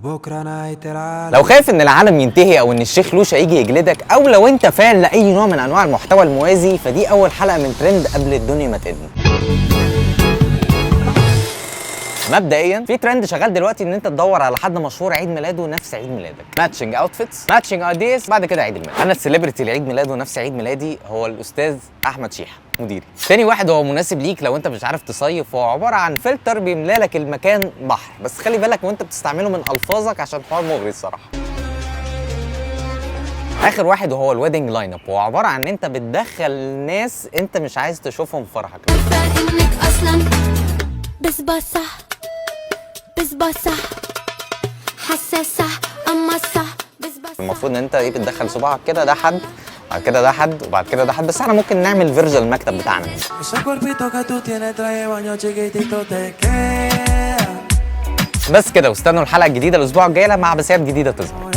لو خايف ان العالم ينتهي او ان الشيخ لوشا يجي يجلدك، او لو انت فان لاي نوع من انواع المحتوى الموازي، فدي اول حلقه من ترند قبل الدنيا ما تقدم. مبدئيا في ترند شغال دلوقتي ان انت تدور على حد مشهور عيد ميلاده نفس عيد ميلادك، ماتشنج اوتفيتس، ماتشنج ايديز، بعد كده عيد الميلاد. انا السليبرتي اللي عيد ميلاده نفس عيد ميلادي هو الاستاذ احمد شيحه مديري. تاني واحد هو مناسب ليك لو انت مش عارف تصيف، هو عباره عن فلتر بيملى لك المكان بحر، بس خلي بالك وانت بتستعمله من الفاظك عشان حوار مغري الصراحه. اخر واحد وهو الويدنج لاين اب، هو عباره عن ان انت بتدخل ناس انت مش عايز تشوفهم في فرحك. انك اصلا بسباسه حساسه اما صح بسباسه. المفروض ان انت ايه بتدخل صباعك كده، ده حد، بعد كده ده حد، وبعد كده ده حد، بس احنا ممكن نعمل فيرجن المكتب بتاعنا. بس كده، واستنوا الحلقه الجديده الاسبوع الجاي مع عباسيات جديده تظهر.